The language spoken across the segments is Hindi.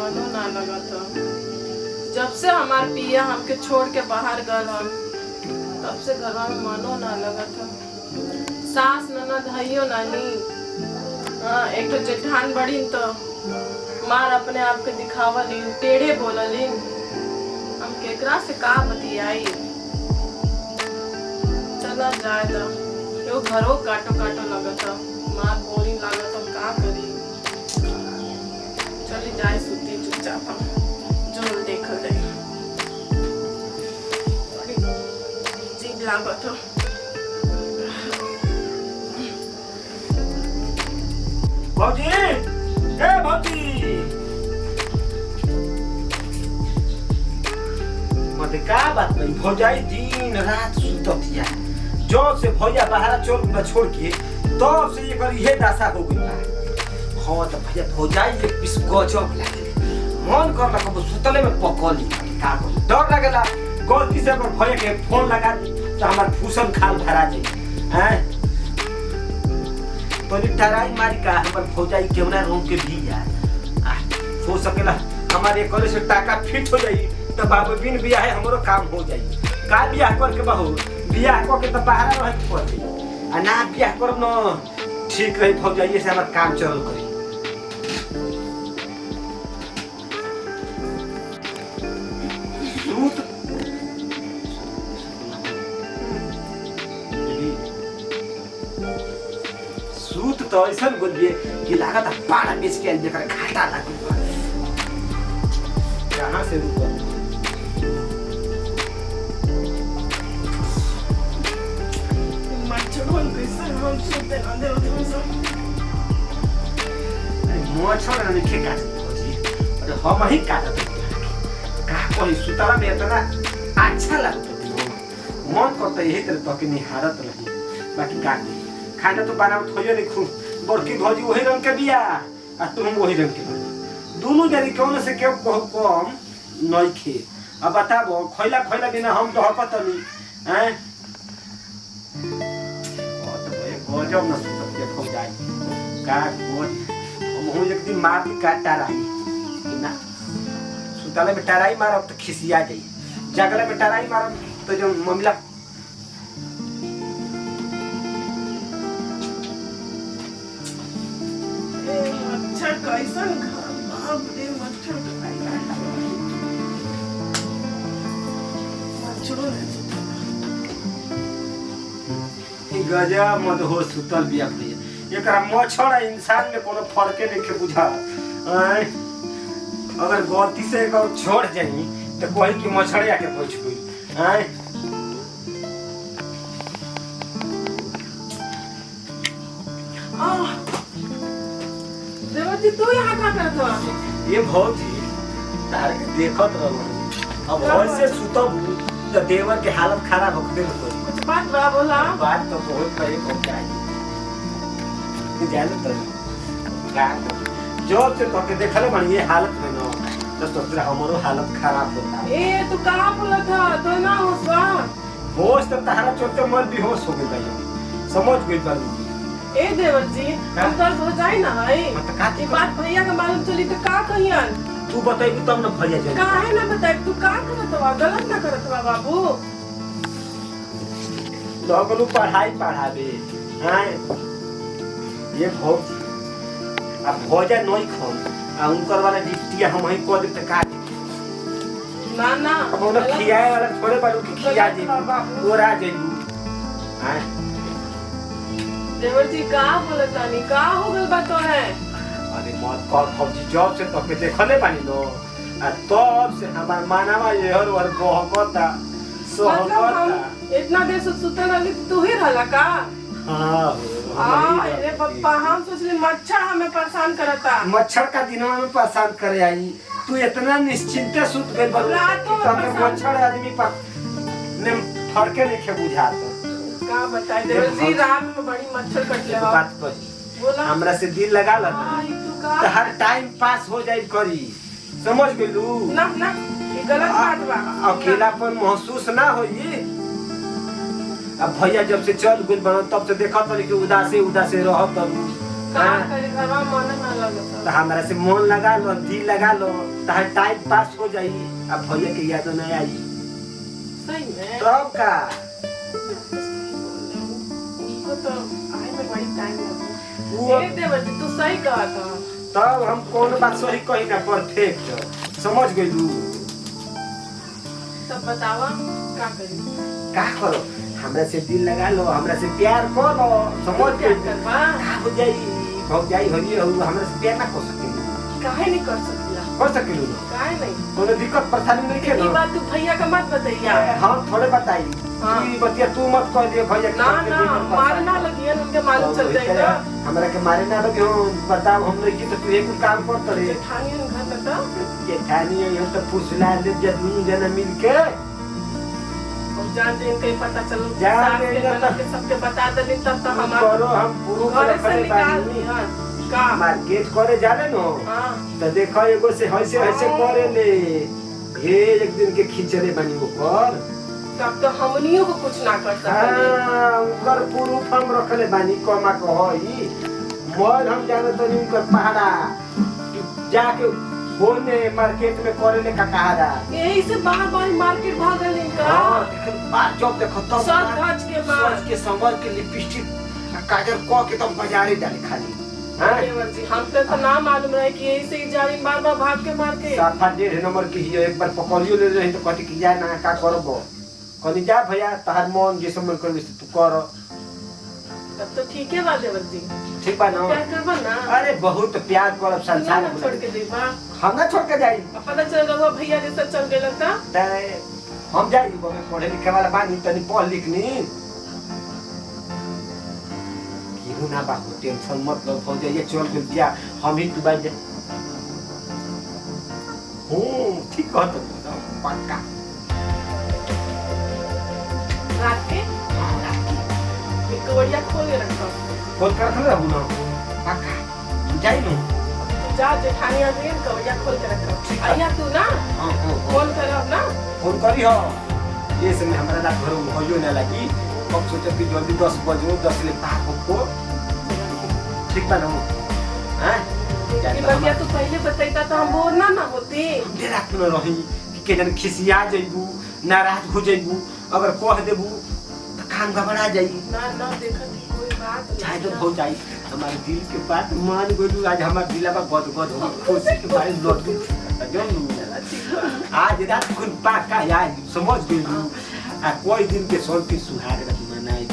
मनो ना लगत ह। जब से हमार पिया हमके छोड़ के बाहर गल हम, तब से घरवा में मनो ना लगत ह। सास ननद हइयो नानी, हाँ एक तो जेठान बड़ी तो मार अपने आप के दिखावली, टेढ़े बोलली। हम केकरा से का बतियाई। चला जाए तो यो घरो काटो काटो लगत ह। मार बोरिंग लागत हम का करी। चली जाए सुती चुपचाप हम, जो देखल जाए। बड़ी अजीब लागत ह। भौजी, ए भौजी, मते का बात भाई भौजाई दिन रात सुततिया। जब से भैया बाहर चल गया छोड़ के, तब से ये कर ये दशा हो गई बा। हाँ तो भैया भौजाई एक पीस गजब लागे। मन करला कब सुतले में पकली का करी। डर लागला गलती से अगर भैया के फोन लगा दी तो हमार फूसन खाल भरा जाई। हैं? तो टराई मारी का हमार भौजाई केवना रूम के भी यार हो सकेला हमारे करे से टाका फिट हो जाई तो बाबू बिन बियाह हमरो काम हो जाई। का बियाह करके बहू बियाह को के तो बाहर रह के पड़ती आ ना बियाह करब न ठीक रही भौजाई से हमार काम चल करी। सूत तो ऐसा बोलिए कि लागत पाड़ा बेच के अंदर कर घाटा लगे। कहाँ से रुको मच्छरों कैसे हम सोते ना दे उधर से। मच्छर ने के काट खोजी और हम ही काटत का कोई सुतारा में इतना अच्छा लगता मन करता यही तरह तो कि निहारत रही। बाकी काट दे खाना तो बनावत होइए नहीं खूब बड़की भौजी वही रंग के बिया आ तुम वही रंग के बना दोनों जरी कौन से क्यों कम नहीं खे। अब बताबो खैला खैला बिना हम तो हकत नहीं हैं। ओ तो ये गजब न सुतत के हो जाई का गोद हम हो एक दिन मार के काटा रही कि ना सुताले में टराई मारब तो खिसिया जाई जगले में टराई मारब तो जो मामला मच्छर कैसन घर बाप रे मच्छर मच्छरों ने गजब मत हो सुतल बिया भैया एकरा मच्छर इंसान में कोनो फर्के नहीं बुझा। अगर गलती से एक छोड़ जाई तो कोई की मच्छर आके पहुंच गई। देवती तू यहाँ क्या करत हो? ये भौजी तारे के देखत रहल अब वैसे सुतब तो देवर के हालत खराब होके न कोई कुछ बात बा बोला। बात तो बहुत पहले हो जाए जाने तो क्या जब से तो के देखले बन ये हालत में न तो सोच रहा हमारो हालत खराब होता। ए तू कहाँ बोला था तो ना होसवा होश तो तारा चोटे मर बेहोश हो गई भाई समझ गई बाबू। ए देवर जी हम तो हो जाए ना है मत का ये बात भैया के मालूम चली तो का कहियन तू बताइबू तब न भैया जाए काहे ना बताई तू का करत बा गलत ना करत बा बाबू। लगलू पढ़ाई पढ़ावे हैं ये भौजी अब भौजा नहीं खोन आ उनकर वाला डिप्टिया हम ही को दे त का ना ना अब उन खियाए वाला थोड़े बालू की खिया दे तोरा जेबू हैं। देवर जी का बोलत तानी का हो गल बा तो है। अरे मत कॉल भौजी जॉब से तो के देखले पानी नो आ तब से हमार मानवा ये हर वर बहकता सोहकता इतना देर से सुतल रहली तू ही रहला का? हां अरे पप्पा हम सोचले मच्छर हमें परेशान करता। मच्छर का दिनवा में परेशान करे आई तू इतना निश्चिंत सुत गई रातों में तब मच्छर आदमी पर ने फरके नहीं खे बुझाता का बताई देवर जी रात में बड़ी मच्छर कटले हो। बात कर बोला हमरा से दिल लगा ला तू का तो हर टाइम पास हो जाए करी समझ गेलू ना ना ये गलत बात बा। अकेलापन महसूस ना होई। अब भैया जब से चल गुल बन तब से देखत रही कि उदासे उदासे रहत कहाँ करे घरवा में मन ना लगता। तो हमरा से मन लगा लो, दिल लगा लो, तार टाइम पास हो जाई। अब भैया के याद नहीं आई सही में तब का उनको तो आए में बड़ी टाइम लगी। वो ए देवती तू सही कहा था। तब हम कौन बात सही कही ना परफेक्ट समझ गइलू। तब बतावा का करी। का करो, हमरा से दिल लगा लो, हमरा से प्यार करो, समझ क्या के करबा का हो जाई। भौज जाई होई हो, हमरा से प्यार ना कर सकेलू। काहे नहीं कर सकिया। कर सकेलू ना, काहे नहीं। कोनो दिक्कत परेशानी नहीं के ये ना। बात तू भैया का मत बताइया। हम थोड़े बताई। हाँ। तू बतिया तू मत कह दियो भैया के ना साथ ना दिक्कत परेशानी। मारना लगी है उनके मालूम चल जाएगा। हमरा के मारे ना लगे हो, बताओ हम नहीं की तो तू एक काम कर तड़े। जेठानी घर में तो ये ठानी है तो फुसला दे जदू जना मिल के। और जान दिन के पता चलो जान सास के देंगे तो- ननद के सबके बता देली तब तो करो हमारे हम पूरा घरे से निकाल दी। हां का मार्केट करे जाले नो। हां तो देखो एगो से ऐसे ऐसे करे ले। ये एक दिन के खिचड़े बनी वो कर। तब तो हमनियों को कुछ ना कर सकते। हां उकर प्रूफ हम रखले बानी कमा को होई। मोर हम जाने तो नहीं कर पहाड़ा जाके होने मार्केट में करे ले का कहारा। यही से बार बार मार्केट भागल इनका। हां देखो बात जब देखो तब सच धज के मार सोच के समझ के लिपस्टिक काजल को के तुम बाजारे डाले खाली। हां देवर जी हम तो ना मालूम रहे कि यही से ही जारी बार बार भाग के मार के। साफा 1.5 नंबर की ही एक बार पकड़ियो ले रही तो कहती कि जा ना का करबो। कहनी जा भैया तहार मन जैसे मन करबे तू कर। तब तो ठीक है बा देवर जी। ठीक बा ना। प्यार करबा ना। अरे बहुत प्यार करब संसार ना में। छोड़ के देबा। हम ना छोड़ के जाई। पता चल रहा भैया जैसा चल गया था। ते हम जाई बगे पढ़े लिखे वाला बानी तनी पढ़ लिखनी। केहू ना बा टेंशन मत लो हो जाइए चल के दिया हम ही तू बाई जा। ठीक कहत हो पक्का। रात के एक कवड़िया खोल के रखो। खोल कर रख रहू ना पक्का जाई नु। जा जेठानी आ गई कवड़िया खोल के रखो। आइया तू ना हां हां फोन करब ना। फोन करी हो। ये समय हमरा ना घर में होयो ना लगी। हम सोचे कि जल्दी 10 बजे 10 ले पार हो। ठीक बा ना। हां ये बतिया तू पहले बताइता तो हम बोर ना होती। दे रात में रही कि केजन खिसिया जइबू नाराज हो जइबू अगर कह देबू तो काम गबड़ा जाई। ना ना देखत कोई बात नहीं। चाहे तो हो जाई हमारे दिल के बात मान गइलू। आज हमार दिलवा गदगद हो खुशी के मारे लड्डू जम आज रात कुन पाका यार समझ गइलू। आ कोई दिन के सोलती सुहाग रख मनाई।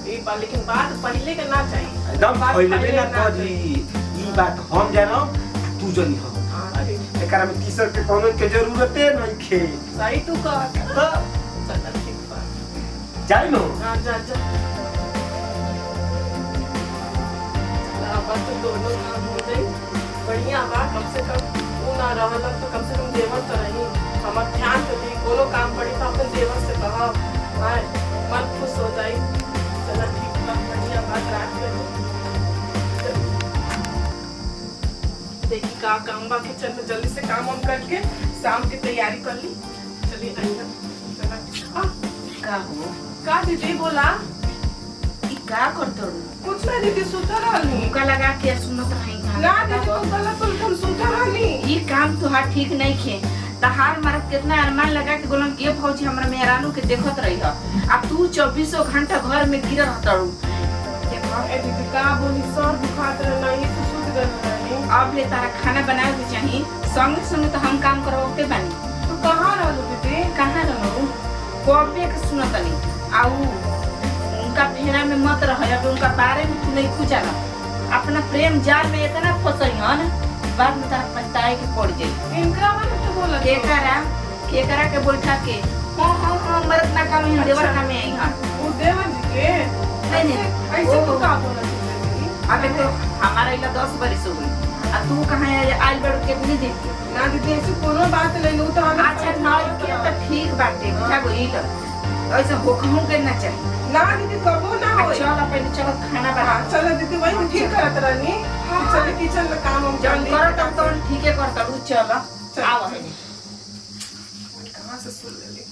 ए बा लेकिन बात पहले के ना चाहिए। एकदम पहले ना करी। ई बात हम जानो तू जनी हो। एकरा में तीसर के कोनो के जरूरते नहीं खे। सही तू कह। चल ठीक बा। जाई नो। हां जा जा। अब तो दोनों काम हो गई। बढ़िया बा कम से कम तू ना रहल तो कम से कम देवर तो रही। हमर ध्यान तो दी कोनो काम पड़ी तो अपन देवर से कहब। हां मन खुश हो जाई। चल ठीक बा बढ़िया बात रात के देखी का काम बा किचन में जल्दी से काम हम करके शाम की तैयारी कर ली। चलिए आइए चला। का हो का दीदी बोला ई का करतो कुछ ना दीदी सुता रहली। मुका लगा के सुनत रही ना दीदी तू गलत बोल हम सुता रहली। ई काम तोहार ठीक नहीं खे। तहार मरद कितना अरमान लगा के गोलन के फौजी हमरा मेहरानू के देखत रही ह। आ तू 24 घंटा घर में गिर रहतड़ू। देखो ए दीदी का बोली सर दुखात रहना ये तो सुत गल रहली। अब ले तारा खाना बनाए के चाहिए संगे संगे तो हम काम करवाते बानी। तू कहां रहलू दीदी। कहां रहू कबे के सुनतनी आऊ उनका फेरा में मत रह। अब उनका बारे में तू नहीं खुजाना। अपना प्रेम जाल में इतना फसइहन बाद में तारा पछताए के पड़ जाई। इनका वाला तो बोला केकरा के बैठा के हां मरद ना काम है देवर काम है हां वो देवर जी के नहीं ऐसे तो का बोला दीदी। अब तो हमारा इला 10 बरिस हो गई। आ तू कहां आइल बड़ कितनी दिन की। ना दीदी ऐसे कोनो बात नहीं लू तो हम अच्छा नई के तो ठीक बाटे बुझा गइल। ऐसे होखहू के ना चाहिए। ना दीदी कबो ना होई। चल पहले चलो खाना बना। चलो दीदी वही ठीक करत रहनी। चल किचन में काम हम कर जब ली। करत तो ठीक है करत चल चल। आवा है कहां से सुन लेली।